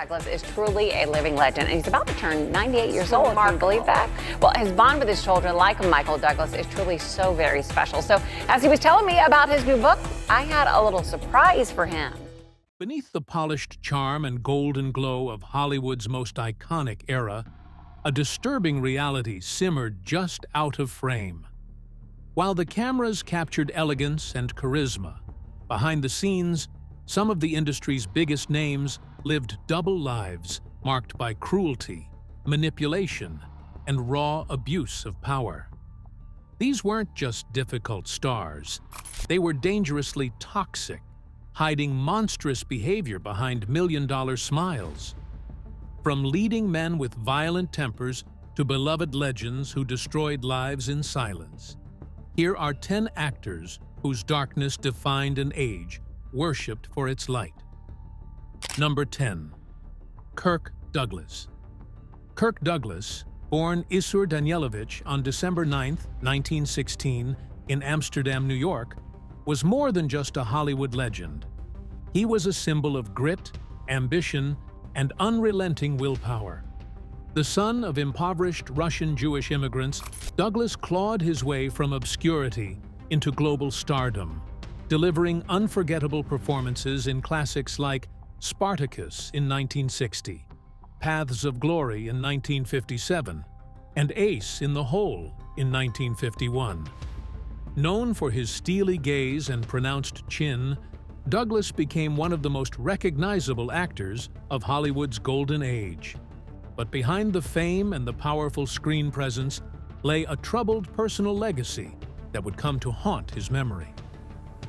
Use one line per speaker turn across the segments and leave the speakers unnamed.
Douglas is truly a living legend, and he's about to turn 98 years old. Can you believe that? Well, his bond with his children, like Michael Douglas, is truly so very special. So as he was telling me about his new book, I had a little surprise for him.
Beneath the polished charm and golden glow of Hollywood's most iconic era, a disturbing reality simmered just out of frame. While the cameras captured elegance and charisma, behind the scenes, some of the industry's biggest names lived double lives marked by cruelty, manipulation, and raw abuse of power. These weren't just difficult stars. They were dangerously toxic, hiding monstrous behavior behind million-dollar smiles. From leading men with violent tempers to beloved legends who destroyed lives in silence, here are 10 actors whose darkness defined an age worshipped for its light. Number 10. Kirk Douglas. Kirk Douglas, born Isur Danielovich on December 9, 1916, in Amsterdam, New York, was more than just a Hollywood legend. He was a symbol of grit, ambition, and unrelenting willpower. The son of impoverished Russian Jewish immigrants, Douglas clawed his way from obscurity into global stardom, delivering unforgettable performances in classics like Spartacus in 1960, Paths of Glory in 1957, and Ace in the Hole in 1951. Known for his steely gaze and pronounced chin, Douglas became one of the most recognizable actors of Hollywood's golden age. But behind the fame and the powerful screen presence lay a troubled personal legacy that would come to haunt his memory.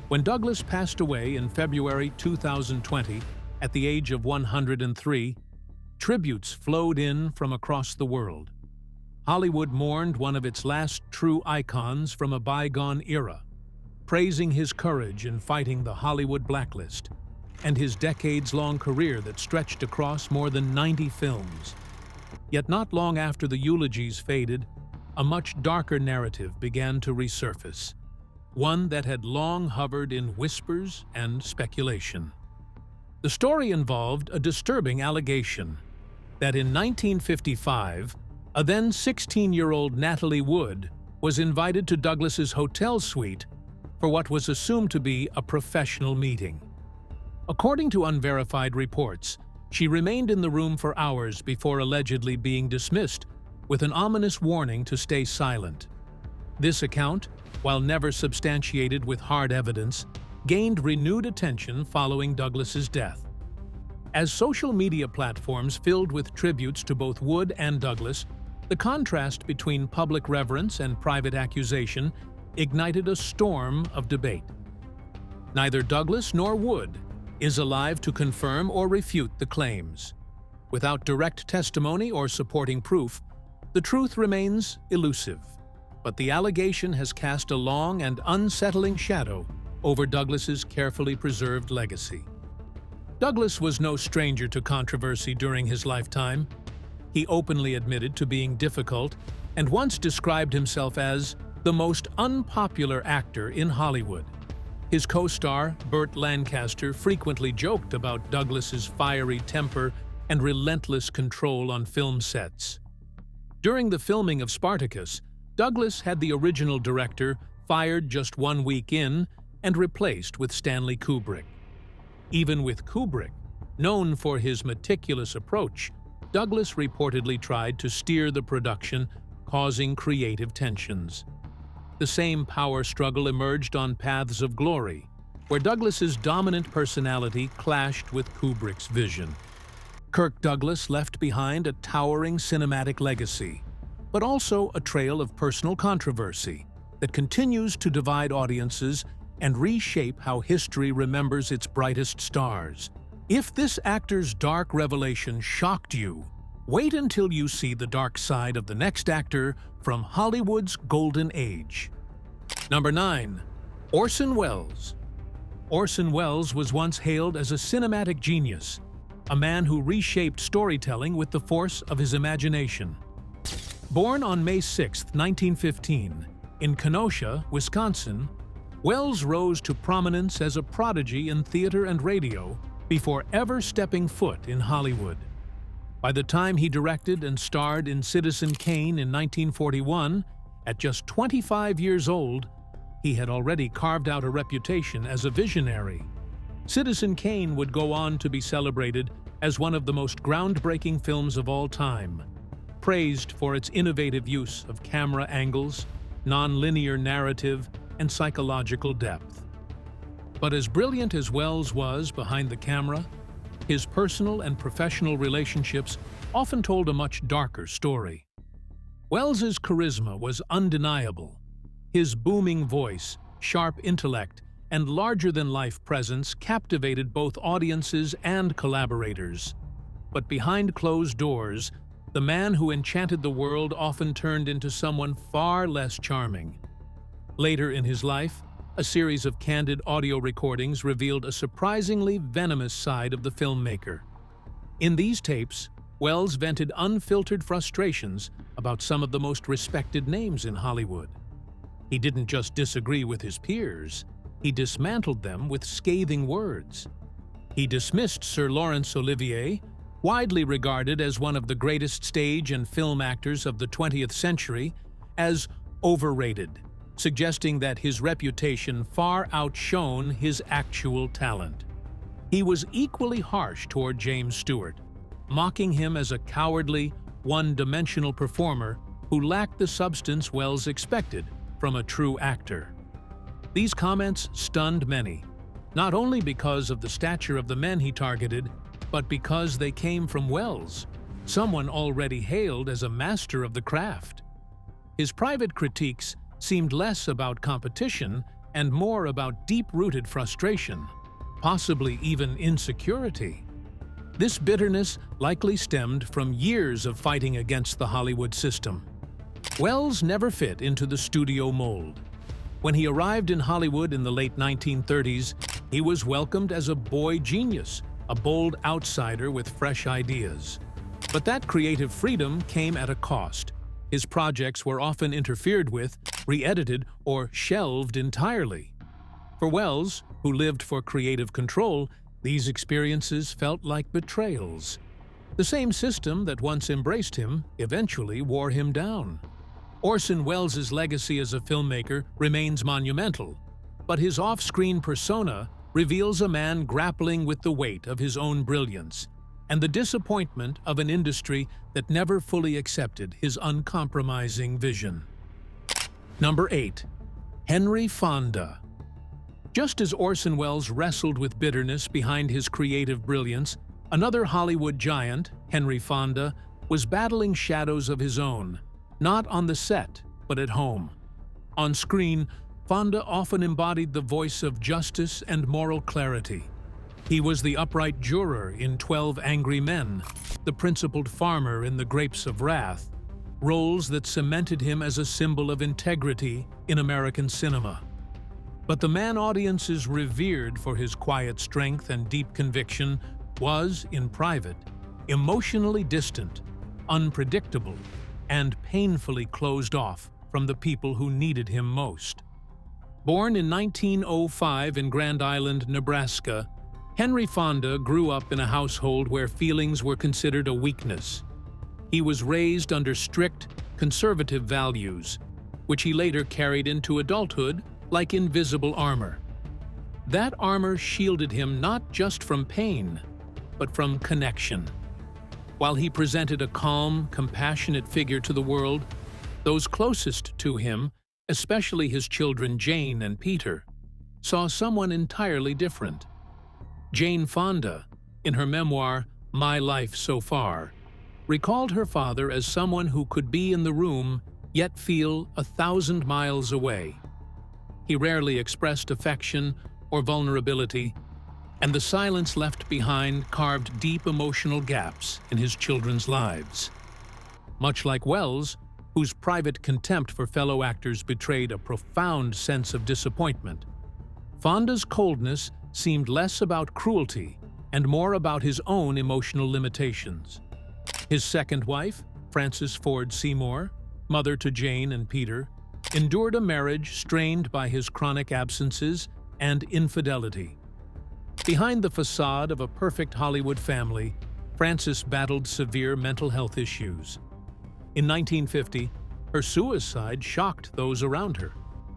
When Douglas passed away in February 2020 at the age of 103, tributes flowed in from across the world. Hollywood mourned one of its last true icons from a bygone era, praising his courage in fighting the Hollywood blacklist and his decades-long career that stretched across more than 90 films. Yet not long after the eulogies faded, a much darker narrative began to resurface, one that had long hovered in whispers and speculation. The story involved a disturbing allegation that in 1955, a then 16-year-old Natalie Wood was invited to Douglas's hotel suite for what was assumed to be a professional meeting. According to unverified reports, she remained in the room for hours before allegedly being dismissed with an ominous warning to stay silent. This account, while never substantiated with hard evidence, gained renewed attention following Douglas's death. As social media platforms filled with tributes to both Wood and Douglas, the contrast between public reverence and private accusation ignited a storm of debate. Neither Douglas nor Wood is alive to confirm or refute the claims. Without direct testimony or supporting proof, the truth remains elusive. But the allegation has cast a long and unsettling shadow over Douglas's carefully preserved legacy. Douglas was no stranger to controversy during his lifetime. He openly admitted to being difficult and once described himself as the most unpopular actor in Hollywood. His co-star, Burt Lancaster, frequently joked about Douglas's fiery temper and relentless control on film sets. During the filming of Spartacus, Douglas had the original director fired just 1 week in and replaced with Stanley Kubrick. Even with Kubrick, known for his meticulous approach, Douglas reportedly tried to steer the production, causing creative tensions. The same power struggle emerged on Paths of Glory, where Douglas's dominant personality clashed with Kubrick's vision. Kirk Douglas left behind a towering cinematic legacy, but also a trail of personal controversy that continues to divide audiences and reshape how history remembers its brightest stars. If this actor's dark revelation shocked you, wait until you see the dark side of the next actor from Hollywood's golden age. Number 9. Orson Welles. Orson Welles was once hailed as a cinematic genius, a man who reshaped storytelling with the force of his imagination. Born on May 6, 1915, in Kenosha, Wisconsin, Welles rose to prominence as a prodigy in theater and radio before ever stepping foot in Hollywood. By the time he directed and starred in Citizen Kane in 1941, at just 25 years old, he had already carved out a reputation as a visionary. Citizen Kane would go on to be celebrated as one of the most groundbreaking films of all time, praised for its innovative use of camera angles, non-linear narrative, and psychological depth. But as brilliant as Welles was behind the camera, his personal and professional relationships often told a much darker story. Welles's charisma was undeniable. His booming voice, sharp intellect, and larger-than-life presence captivated both audiences and collaborators. But behind closed doors, the man who enchanted the world often turned into someone far less charming. Later in his life, a series of candid audio recordings revealed a surprisingly venomous side of the filmmaker. In these tapes, Welles vented unfiltered frustrations about some of the most respected names in Hollywood. He didn't just disagree with his peers, he dismantled them with scathing words. He dismissed Sir Laurence Olivier, widely regarded as one of the greatest stage and film actors of the 20th century, as overrated, suggesting that his reputation far outshone his actual talent. He was equally harsh toward James Stewart, mocking him as a cowardly, one-dimensional performer who lacked the substance Welles expected from a true actor. These comments stunned many, not only because of the stature of the men he targeted, but because they came from Welles, someone already hailed as a master of the craft. His private critiques seemed less about competition and more about deep-rooted frustration, possibly even insecurity. This bitterness likely stemmed from years of fighting against the Hollywood system. Welles never fit into the studio mold. When he arrived in Hollywood in the late 1930s, he was welcomed as a boy genius, a bold outsider with fresh ideas. But that creative freedom came at a cost. His projects were often interfered with, re-edited, or shelved entirely. For Welles, who lived for creative control, these experiences felt like betrayals. The same system that once embraced him eventually wore him down. Orson Welles' legacy as a filmmaker remains monumental, but his off-screen persona reveals a man grappling with the weight of his own brilliance and the disappointment of an industry that never fully accepted his uncompromising vision. Number 8. Henry Fonda. Just as Orson Welles wrestled with bitterness behind his creative brilliance, another Hollywood giant, Henry Fonda, was battling shadows of his own, not on the set, but at home. On screen, Fonda often embodied the voice of justice and moral clarity. He was the upright juror in 12 Angry Men, the principled farmer in The Grapes of Wrath, roles that cemented him as a symbol of integrity in American cinema. But the man audiences revered for his quiet strength and deep conviction was, in private, emotionally distant, unpredictable, and painfully closed off from the people who needed him most. Born in 1905 in Grand Island, Nebraska, Henry Fonda grew up in a household where feelings were considered a weakness. He was raised under strict, conservative values, which he later carried into adulthood like invisible armor. That armor shielded him not just from pain, but from connection. While he presented a calm, compassionate figure to the world, those closest to him, especially his children Jane and Peter, saw someone entirely different. Jane Fonda, in her memoir, My Life So Far, recalled her father as someone who could be in the room, yet feel 1,000 miles away. He rarely expressed affection or vulnerability, and the silence left behind carved deep emotional gaps in his children's lives. Much like Welles, whose private contempt for fellow actors betrayed a profound sense of disappointment, Fonda's coldness seemed less about cruelty and more about his own emotional limitations. His second wife, Frances Ford Seymour, mother to Jane and Peter, endured a marriage strained by his chronic absences and infidelity. Behind the facade of a perfect Hollywood family, Frances battled severe mental health issues. In 1950, her suicide shocked those around her,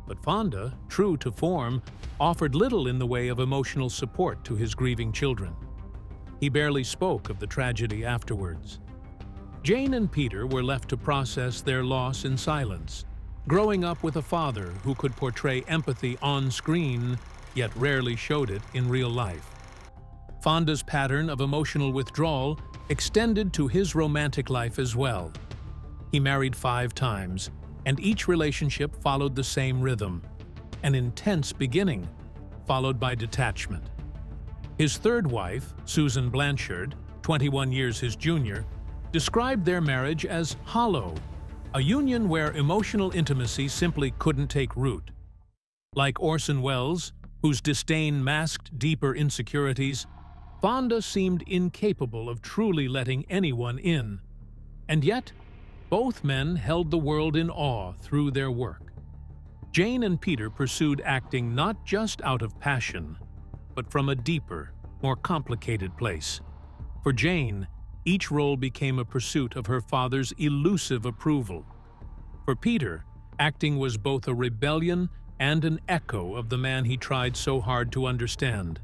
but Fonda, true to form, offered little in the way of emotional support to his grieving children. He barely spoke of the tragedy afterwards. Jane and Peter were left to process their loss in silence, growing up with a father who could portray empathy on screen, yet rarely showed it in real life. Fonda's pattern of emotional withdrawal extended to his romantic life as well. He married 5 times, and each relationship followed the same rhythm: an intense beginning, followed by detachment. His third wife, Susan Blanchard, 21 years his junior, described their marriage as hollow, a union where emotional intimacy simply couldn't take root. Like Orson Welles, whose disdain masked deeper insecurities, Fonda seemed incapable of truly letting anyone in. And yet, both men held the world in awe through their work. Jane and Peter pursued acting not just out of passion, but from a deeper, more complicated place. For Jane, each role became a pursuit of her father's elusive approval. For Peter, acting was both a rebellion and an echo of the man he tried so hard to understand.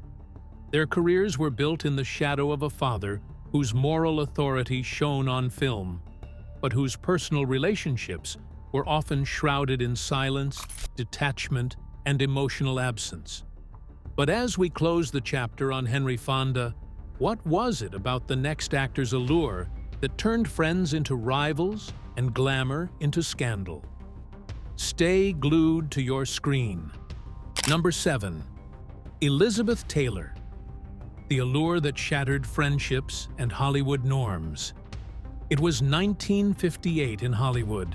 Their careers were built in the shadow of a father whose moral authority shone on film, but whose personal relationships were often shrouded in silence, detachment, and emotional absence. But as we close the chapter on Henry Fonda, what was it about the next actor's allure that turned friends into rivals and glamour into scandal? Stay glued to your screen. Number 7. Elizabeth Taylor. The allure that shattered friendships and Hollywood norms. It was 1958 in Hollywood,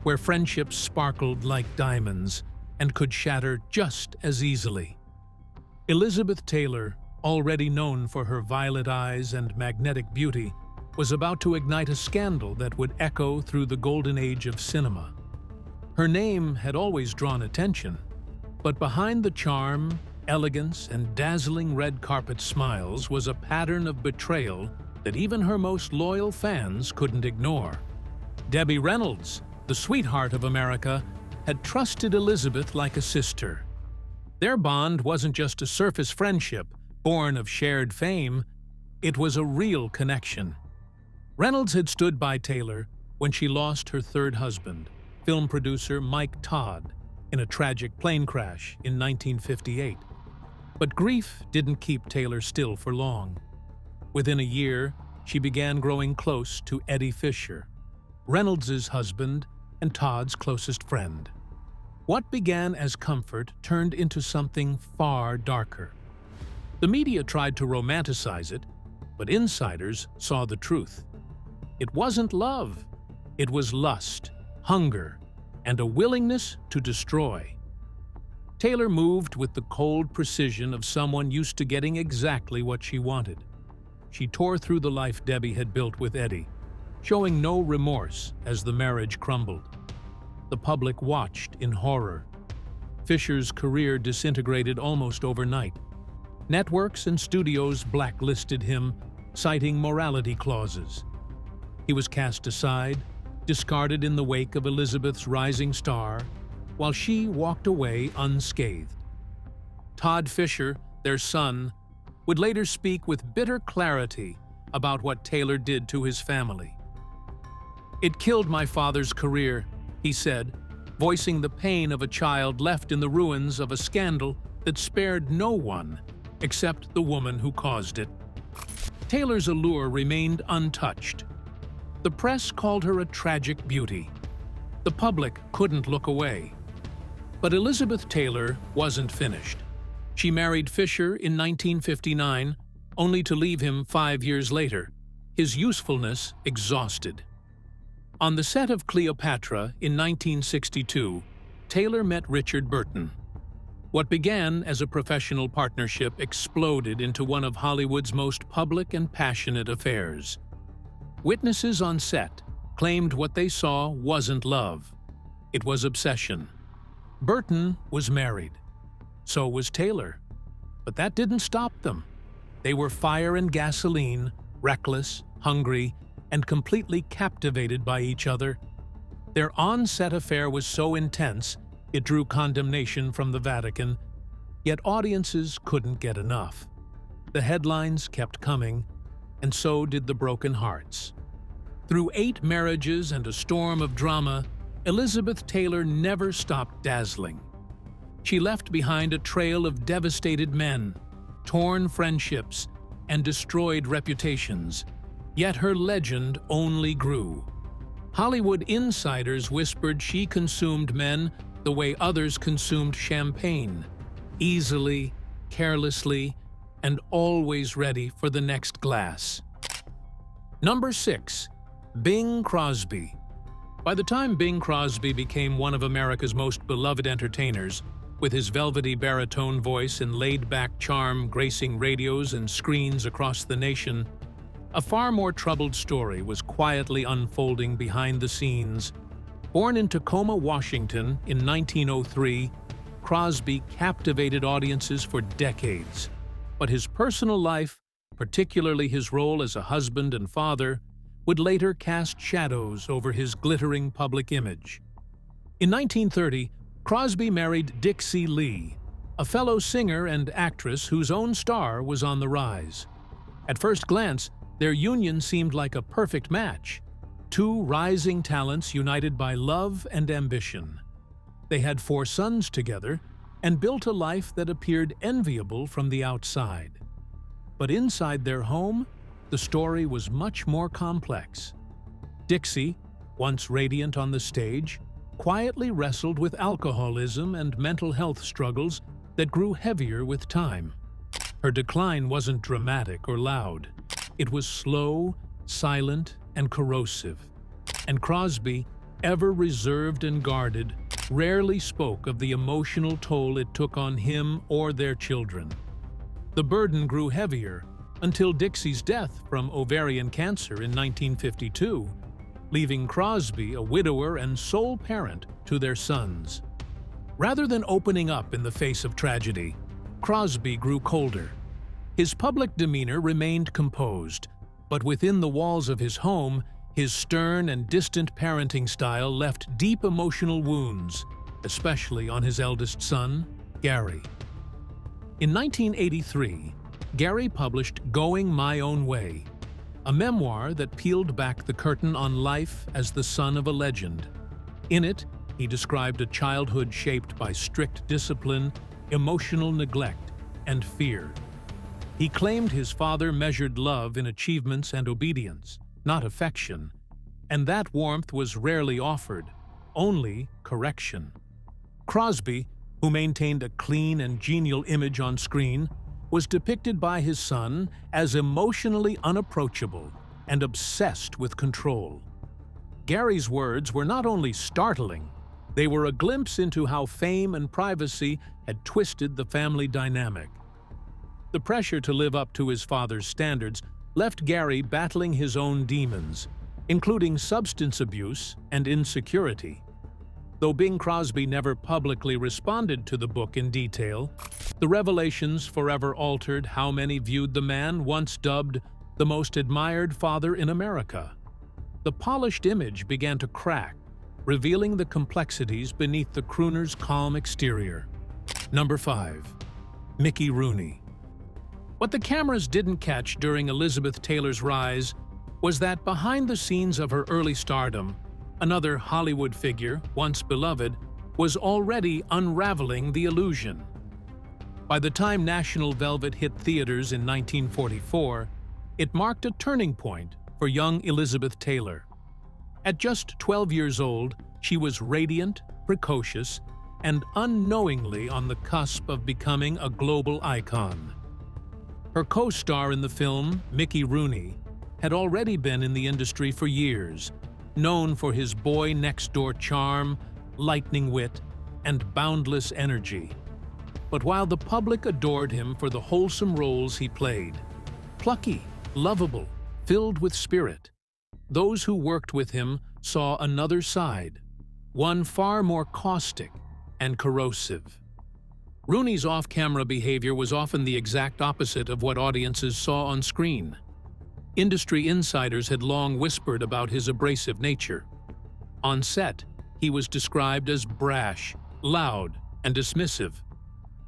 where friendships sparkled like diamonds and could shatter just as easily. Elizabeth Taylor, already known for her violet eyes and magnetic beauty, was about to ignite a scandal that would echo through the golden age of cinema. Her name had always drawn attention, but behind the charm, elegance, and dazzling red carpet smiles was a pattern of betrayal that even her most loyal fans couldn't ignore. Debbie Reynolds, the sweetheart of America, had trusted Elizabeth like a sister. Their bond wasn't just a surface friendship born of shared fame, it was a real connection. Reynolds had stood by Taylor when she lost her third husband, film producer Mike Todd, in a tragic plane crash in 1958. But grief didn't keep Taylor still for long. Within a year, she began growing close to Eddie Fisher, Reynolds' husband and Todd's closest friend. What began as comfort turned into something far darker. The media tried to romanticize it, but insiders saw the truth. It wasn't love. It was lust, hunger, and a willingness to destroy. Taylor moved with the cold precision of someone used to getting exactly what she wanted. She tore through the life Debbie had built with Eddie, showing no remorse as the marriage crumbled. The public watched in horror. Fisher's career disintegrated almost overnight. Networks and studios blacklisted him, citing morality clauses. He was cast aside, discarded in the wake of Elizabeth's rising star, while she walked away unscathed. Todd Fisher, their son, would later speak with bitter clarity about what Taylor did to his family. "It killed my father's career," he said, voicing the pain of a child left in the ruins of a scandal that spared no one except the woman who caused it. Taylor's allure remained untouched. The press called her a tragic beauty. The public couldn't look away. But Elizabeth Taylor wasn't finished. She married Fisher in 1959, only to leave him 5 years later, his usefulness exhausted. On the set of Cleopatra in 1962, Taylor met Richard Burton. What began as a professional partnership exploded into one of Hollywood's most public and passionate affairs. Witnesses on set claimed what they saw wasn't love. It was obsession. Burton was married. So was Taylor. But that didn't stop them. They were fire and gasoline, reckless, hungry, and completely captivated by each other. Their on-set affair was so intense, it drew condemnation from the Vatican, yet audiences couldn't get enough. The headlines kept coming, and so did the broken hearts. Through 8 marriages and a storm of drama, Elizabeth Taylor never stopped dazzling. She left behind a trail of devastated men, torn friendships, and destroyed reputations, yet her legend only grew. Hollywood insiders whispered she consumed men the way others consumed champagne, easily, carelessly, and always ready for the next glass. Number 6. Bing Crosby. By the time Bing Crosby became one of America's most beloved entertainers, with his velvety baritone voice and laid-back charm gracing radios and screens across the nation, a far more troubled story was quietly unfolding behind the scenes. Born in Tacoma, Washington in 1903, Crosby captivated audiences for decades. But his personal life, particularly his role as a husband and father, would later cast shadows over his glittering public image. In 1930, Crosby married Dixie Lee, a fellow singer and actress whose own star was on the rise. At first glance, their union seemed like a perfect match. 2 rising talents united by love and ambition. They had 4 sons together and built a life that appeared enviable from the outside. But inside their home, the story was much more complex. Dixie, once radiant on the stage, quietly wrestled with alcoholism and mental health struggles that grew heavier with time. Her decline wasn't dramatic or loud. It was slow, silent, and corrosive. And Crosby, ever reserved and guarded, rarely spoke of the emotional toll it took on him or their children. The burden grew heavier until Dixie's death from ovarian cancer in 1952, leaving Crosby a widower and sole parent to their sons. Rather than opening up in the face of tragedy, Crosby grew colder. His public demeanor remained composed, but within the walls of his home, his stern and distant parenting style left deep emotional wounds, especially on his eldest son, Gary. In 1983, Gary published Going My Own Way, a memoir that peeled back the curtain on life as the son of a legend. In it, he described a childhood shaped by strict discipline, emotional neglect, and fear. He claimed his father measured love in achievements and obedience, not affection, and that warmth was rarely offered, only correction. Crosby, who maintained a clean and genial image on screen, was depicted by his son as emotionally unapproachable and obsessed with control. Gary's words were not only startling, they were a glimpse into how fame and privacy had twisted the family dynamic. The pressure to live up to his father's standards left Gary battling his own demons, including substance abuse and insecurity. Though Bing Crosby never publicly responded to the book in detail, the revelations forever altered how many viewed the man once dubbed the most admired father in America. The polished image began to crack, revealing the complexities beneath the crooner's calm exterior. Number 5. Mickey Rooney. What the cameras didn't catch during Elizabeth Taylor's rise was that behind the scenes of her early stardom, another Hollywood figure, once beloved, was already unraveling the illusion. By the time National Velvet hit theaters in 1944, it marked a turning point for young Elizabeth Taylor. At just 12 years old, she was radiant, precocious, and unknowingly on the cusp of becoming a global icon. Her co-star in the film, Mickey Rooney, had already been in the industry for years, known for his boy-next-door charm, lightning wit, and boundless energy. But while the public adored him for the wholesome roles he played, plucky, lovable, filled with spirit, those who worked with him saw another side, one far more caustic and corrosive. Rooney's off-camera behavior was often the exact opposite of what audiences saw on screen. Industry insiders had long whispered about his abrasive nature. On set, he was described as brash, loud, and dismissive.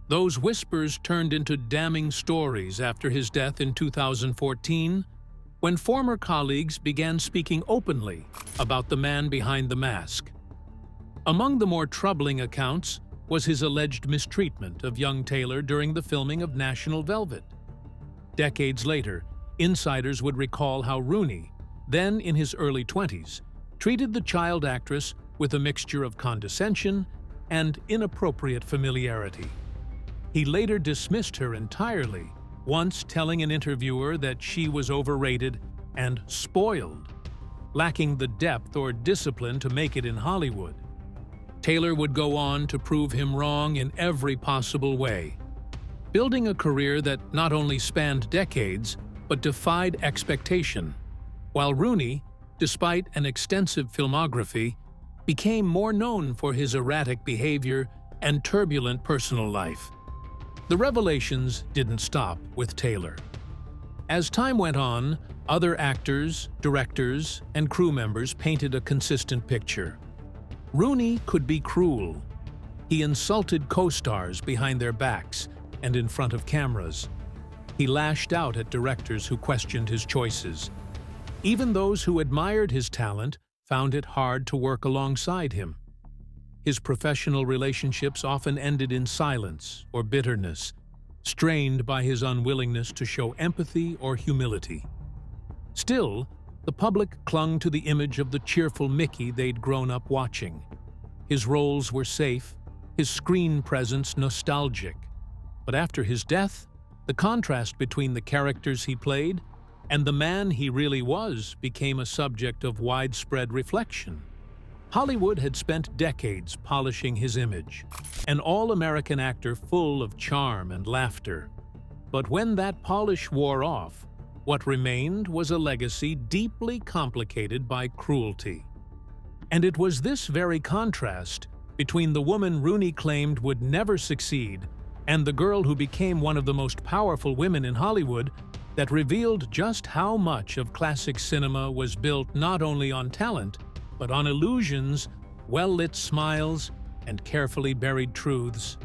Those whispers turned into damning stories after his death in 2014, when former colleagues began speaking openly about the man behind the mask. Among the more troubling accounts was his alleged mistreatment of young Taylor during the filming of National Velvet. Decades later, insiders would recall how Rooney, then in his early 20s, treated the child actress with a mixture of condescension and inappropriate familiarity. He later dismissed her entirely, once telling an interviewer that she was overrated and spoiled, lacking the depth or discipline to make it in Hollywood. Taylor would go on to prove him wrong in every possible way, building a career that not only spanned decades, but defied expectation, while Rooney, despite an extensive filmography, became more known for his erratic behavior and turbulent personal life. The revelations didn't stop with Taylor. As time went on, other actors, directors, and crew members painted a consistent picture. Rooney could be cruel. He insulted co-stars behind their backs and in front of cameras. He lashed out at directors who questioned his choices. Even those who admired his talent found it hard to work alongside him. His professional relationships often ended in silence or bitterness, strained by his unwillingness to show empathy or humility. Still, the public clung to the image of the cheerful Mickey they'd grown up watching. His roles were safe, his screen presence nostalgic. But after his death, the contrast between the characters he played and the man he really was became a subject of widespread reflection. Hollywood had spent decades polishing his image, an all-American actor full of charm and laughter. But when that polish wore off, what remained was a legacy deeply complicated by cruelty. And it was this very contrast between the woman Rooney claimed would never succeed and the girl who became one of the most powerful women in Hollywood that revealed just how much of classic cinema was built not only on talent, but on illusions, well-lit smiles, and carefully buried truths.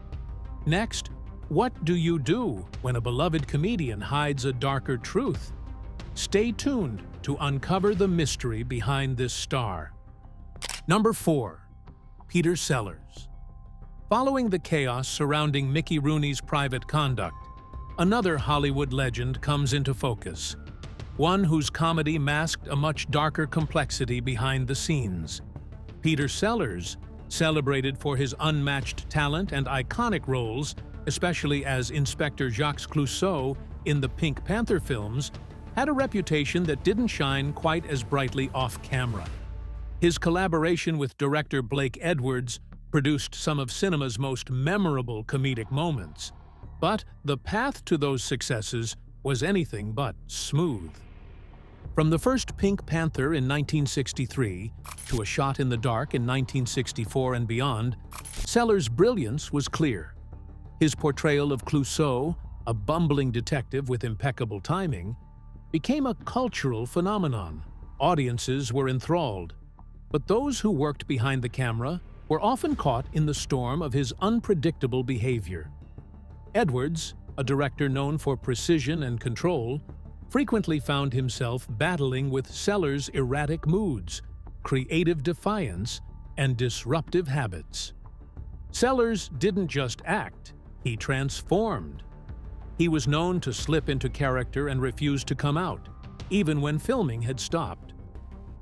Next, what do you do when a beloved comedian hides a darker truth? Stay tuned to uncover the mystery behind this star. Number 4. Peter Sellers. Following the chaos surrounding Mickey Rooney's private conduct, another Hollywood legend comes into focus, one whose comedy masked a much darker complexity behind the scenes. Peter Sellers, celebrated for his unmatched talent and iconic roles, especially as Inspector Jacques Clouseau in the Pink Panther films, had a reputation that didn't shine quite as brightly off-camera. His collaboration with director Blake Edwards produced some of cinema's most memorable comedic moments, but the path to those successes was anything but smooth. From the first Pink Panther in 1963 to A Shot in the Dark in 1964 and beyond, Sellers' brilliance was clear. His portrayal of Clouseau, a bumbling detective with impeccable timing, became a cultural phenomenon. Audiences were enthralled, but those who worked behind the camera were often caught in the storm of his unpredictable behavior. Edwards, a director known for precision and control, frequently found himself battling with Sellers' erratic moods, creative defiance, and disruptive habits. Sellers didn't just act, he transformed. He was known to slip into character and refuse to come out, even when filming had stopped.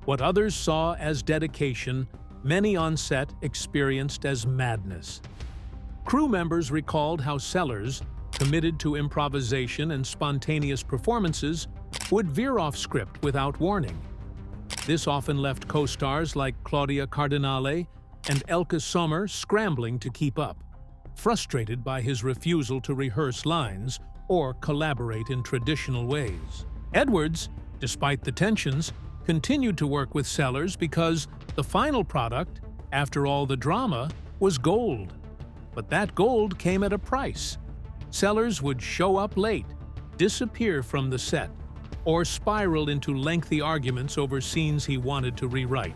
What others saw as dedication, many on set experienced as madness. Crew members recalled how Sellers, committed to improvisation and spontaneous performances, would veer off script without warning. This often left co-stars like Claudia Cardinale and Elke Sommer scrambling to keep up, frustrated by his refusal to rehearse lines or collaborate in traditional ways. Edwards, despite the tensions, continued to work with Sellers because the final product, after all the drama, was gold. But that gold came at a price. Sellers would show up late, disappear from the set, or spiral into lengthy arguments over scenes he wanted to rewrite.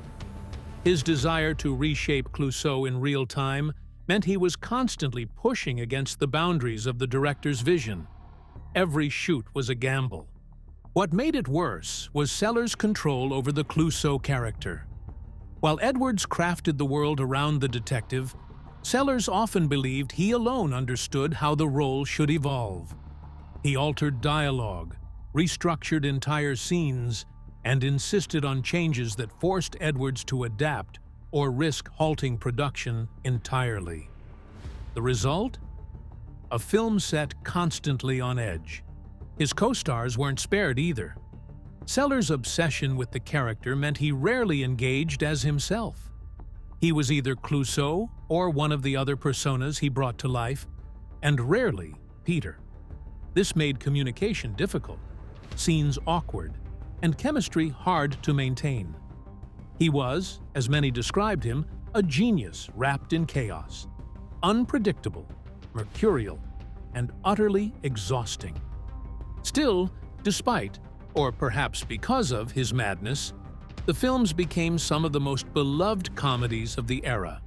His desire to reshape Clouseau in real time meant he was constantly pushing against the boundaries of the director's vision. Every shoot was a gamble. What made it worse was Sellers' control over the Clouseau character. While Edwards crafted the world around the detective, Sellers often believed he alone understood how the role should evolve. He altered dialogue, restructured entire scenes, and insisted on changes that forced Edwards to adapt or risk halting production entirely. The result? A film set constantly on edge. His co-stars weren't spared either. Sellers' obsession with the character meant he rarely engaged as himself. He was either Clouseau or one of the other personas he brought to life, and rarely Peter. This made communication difficult, scenes awkward, and chemistry hard to maintain. He was, as many described him, a genius wrapped in chaos, unpredictable, mercurial, and utterly exhausting. Still, despite, or perhaps because of, his madness, the films became some of the most beloved comedies of the era.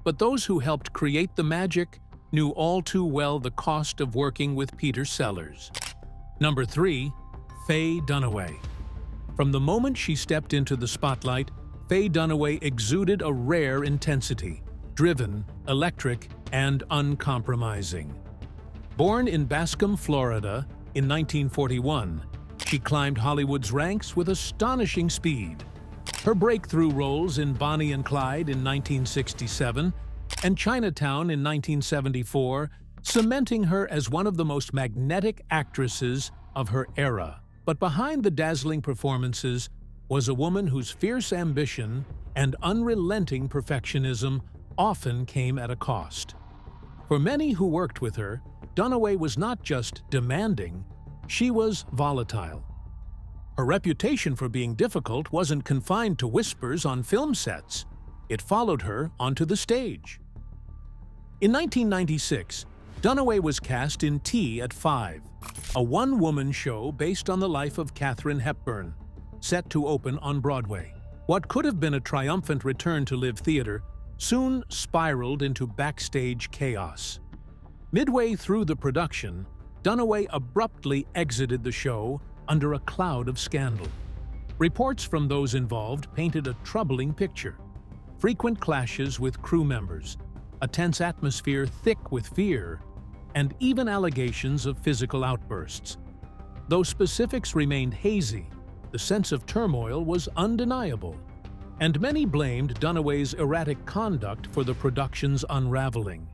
But those who helped create the magic knew all too well the cost of working with Peter Sellers. Number 3. Faye Dunaway. From the moment she stepped into the spotlight, Faye Dunaway exuded a rare intensity, driven, electric, and uncompromising. Born in Bascom, Florida, in 1941, she climbed Hollywood's ranks with astonishing speed. Her breakthrough roles in Bonnie and Clyde in 1967 and Chinatown in 1974 cementing her as one of the most magnetic actresses of her era. But behind the dazzling performances was a woman whose fierce ambition and unrelenting perfectionism often came at a cost. For many who worked with her, Dunaway was not just demanding, she was volatile. Her reputation for being difficult wasn't confined to whispers on film sets. It followed her onto the stage. In 1996, Dunaway was cast in Tea at 5, a one-woman show based on the life of Katharine Hepburn, set to open on Broadway. What could have been a triumphant return to live theater soon spiraled into backstage chaos. Midway through the production, Dunaway abruptly exited the show under a cloud of scandal. Reports from those involved painted a troubling picture. Frequent clashes with crew members, a tense atmosphere thick with fear, and even allegations of physical outbursts. Though specifics remained hazy, the sense of turmoil was undeniable, and many blamed Dunaway's erratic conduct for the production's unraveling.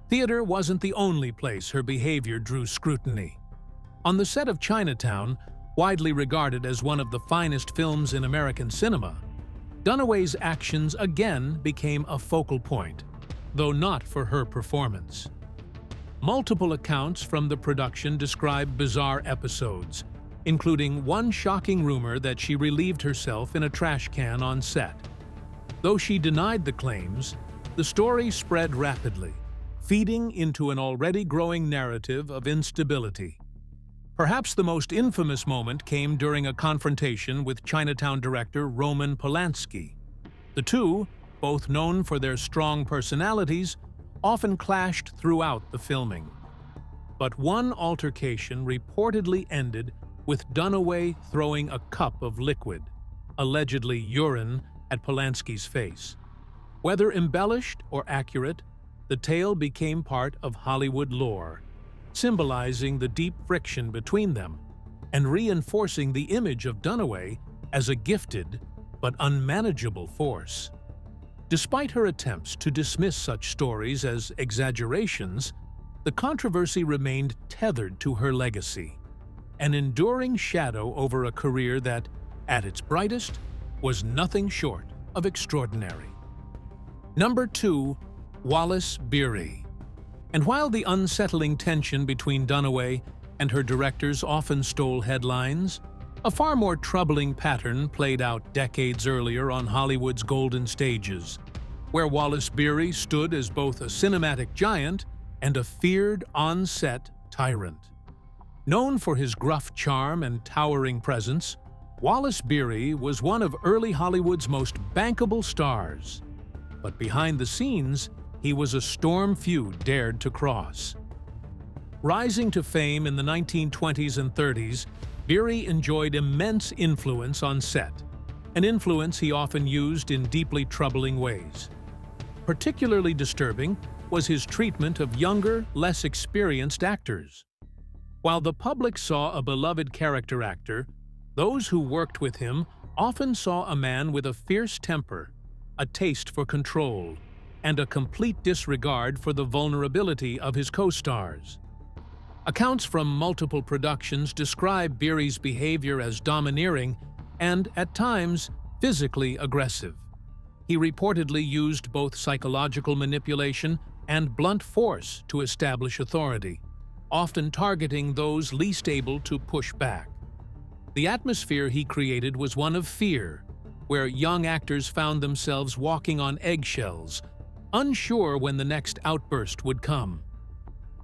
Theater wasn't the only place her behavior drew scrutiny. On the set of Chinatown, widely regarded as one of the finest films in American cinema, Dunaway's actions again became a focal point, though not for her performance. Multiple accounts from the production describe bizarre episodes, including one shocking rumor that she relieved herself in a trash can on set. Though she denied the claims, the story spread rapidly, feeding into an already growing narrative of instability. Perhaps the most infamous moment came during a confrontation with Chinatown director Roman Polanski. The two, both known for their strong personalities, often clashed throughout the filming. But one altercation reportedly ended with Dunaway throwing a cup of liquid, allegedly urine, at Polanski's face. Whether embellished or accurate, the tale became part of Hollywood lore, symbolizing the deep friction between them and reinforcing the image of Dunaway as a gifted but unmanageable force. Despite her attempts to dismiss such stories as exaggerations, the controversy remained tethered to her legacy, an enduring shadow over a career that, at its brightest, was nothing short of extraordinary. Number 2. Wallace Berry. And while the unsettling tension between Dunaway and her directors often stole headlines, a far more troubling pattern played out decades earlier on Hollywood's golden stages. where Wallace Berry stood as both a cinematic giant and a feared on-set tyrant. Known for his gruff charm and towering presence, Wallace Berry was one of early Hollywood's most bankable stars. But behind the scenes, he was a storm few dared to cross. Rising to fame in the 1920s and 30s, Berry enjoyed immense influence on set, an influence he often used in deeply troubling ways. Particularly disturbing was his treatment of younger, less experienced actors. While the public saw a beloved character actor, those who worked with him often saw a man with a fierce temper, a taste for control, and a complete disregard for the vulnerability of his co-stars. Accounts from multiple productions describe Berry's behavior as domineering and, at times, physically aggressive. He reportedly used both psychological manipulation and blunt force to establish authority, often targeting those least able to push back. The atmosphere he created was one of fear, where young actors found themselves walking on eggshells, unsure when the next outburst would come.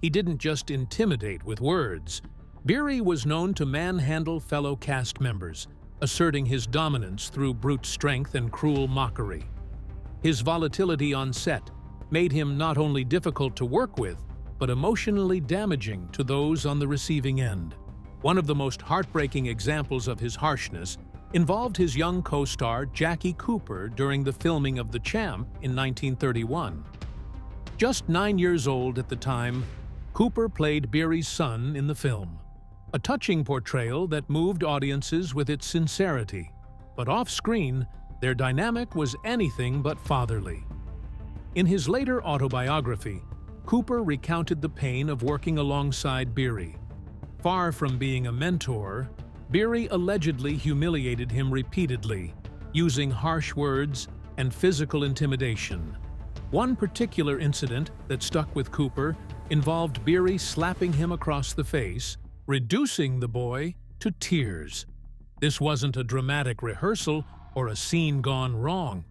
He didn't just intimidate with words. Berry was known to manhandle fellow cast members, asserting his dominance through brute strength and cruel mockery. His volatility on set made him not only difficult to work with, but emotionally damaging to those on the receiving end. One of the most heartbreaking examples of his harshness involved his young co-star Jackie Cooper during the filming of The Champ in 1931. Just 9 years old at the time, Cooper played Berry's son in the film, a touching portrayal that moved audiences with its sincerity. But off-screen, their dynamic was anything but fatherly. In his later autobiography, Cooper recounted the pain of working alongside Berry. Far from being a mentor, Berry allegedly humiliated him repeatedly, using harsh words and physical intimidation. One particular incident that stuck with Cooper involved Berry slapping him across the face, reducing the boy to tears. This wasn't a dramatic rehearsal or a scene gone wrong.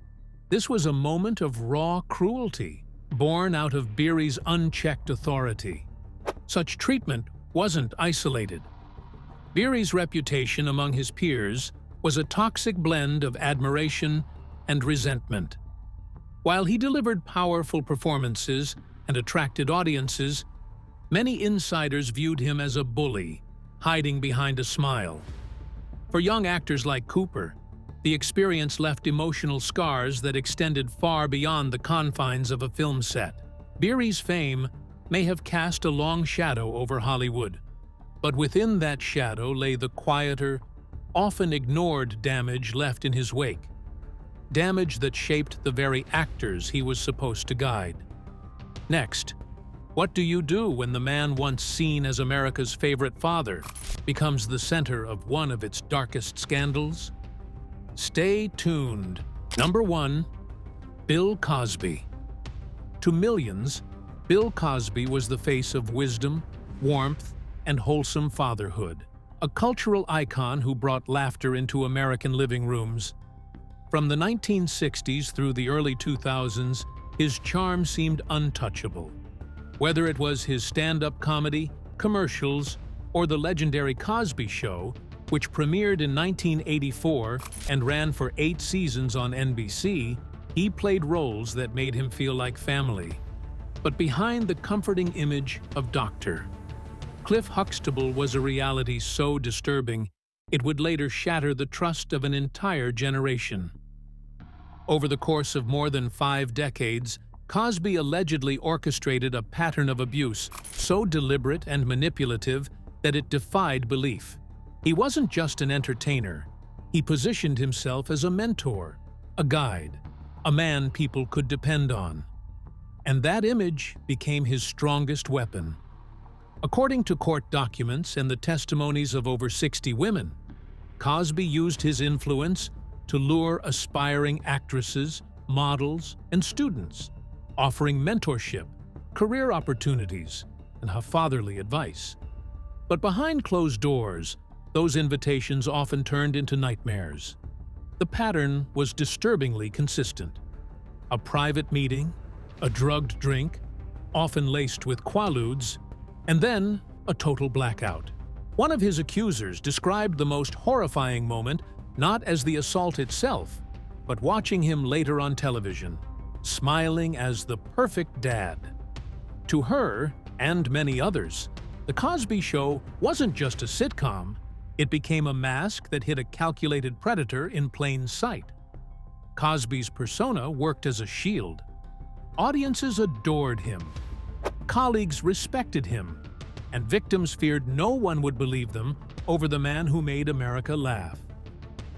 This was a moment of raw cruelty, born out of Berry's unchecked authority. Such treatment wasn't isolated. Berry's reputation among his peers was a toxic blend of admiration and resentment. While he delivered powerful performances and attracted audiences, many insiders viewed him as a bully, hiding behind a smile. For young actors like Cooper, the experience left emotional scars that extended far beyond the confines of a film set. Berry's fame may have cast a long shadow over Hollywood, but within that shadow lay the quieter, often ignored damage left in his wake. Damage that shaped the very actors he was supposed to guide. Next, what do you do when the man once seen as America's favorite father becomes the center of one of its darkest scandals? Stay tuned. Number 1. Bill Cosby. To millions, Bill Cosby was the face of wisdom, warmth, and wholesome fatherhood, a cultural icon who brought laughter into American living rooms. From the 1960s through the early 2000s, his charm seemed untouchable. Whether it was his stand-up comedy, commercials, or the legendary Cosby Show, which premiered in 1984 and ran for 8 seasons on NBC, he played roles that made him feel like family. But behind the comforting image of Dr. Cliff Huxtable was a reality so disturbing, it would later shatter the trust of an entire generation. Over the course of more than 5 decades, Cosby allegedly orchestrated a pattern of abuse so deliberate and manipulative that it defied belief. He wasn't just an entertainer. He positioned himself as a mentor, a guide, a man people could depend on. And that image became his strongest weapon. According to court documents and the testimonies of over 60 women, Cosby used his influence to lure aspiring actresses, models, and students, offering mentorship, career opportunities, and fatherly advice. But behind closed doors, those invitations often turned into nightmares. The pattern was disturbingly consistent. a private meeting, a drugged drink, often laced with quaaludes, and then a total blackout. One of his accusers described the most horrifying moment not as the assault itself, but watching him later on television, smiling as the perfect dad. To her, and many others, The Cosby Show wasn't just a sitcom, it became a mask that hid a calculated predator in plain sight. Cosby's persona worked as a shield. Audiences adored him. Colleagues respected him, and victims feared no one would believe them over the man who made America laugh.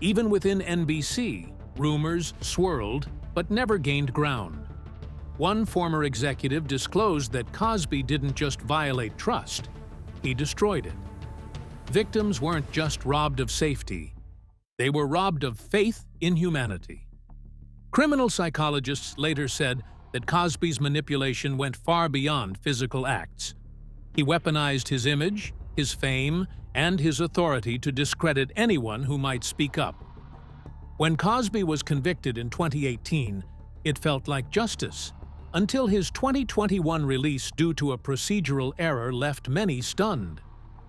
Even within NBC, rumors swirled but never gained ground. One former executive disclosed that Cosby didn't just violate trust, he destroyed it. Victims weren't just robbed of safety, they were robbed of faith in humanity. Criminal psychologists later said that Cosby's manipulation went far beyond physical acts. He weaponized his image, his fame, and his authority to discredit anyone who might speak up. When Cosby was convicted in 2018, it felt like justice, until his 2021 release due to a procedural error left many stunned.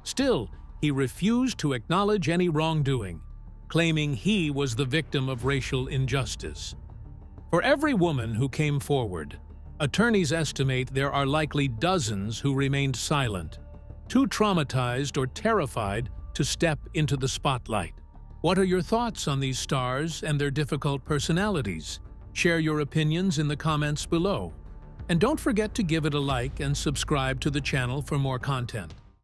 Still, he refused to acknowledge any wrongdoing, claiming he was the victim of racial injustice. For every woman who came forward, attorneys estimate there are likely dozens who remained silent, too traumatized or terrified to step into the spotlight. What are your thoughts on these stars and their difficult personalities? Share your opinions in the comments below. And don't forget to give it a like and subscribe to the channel for more content.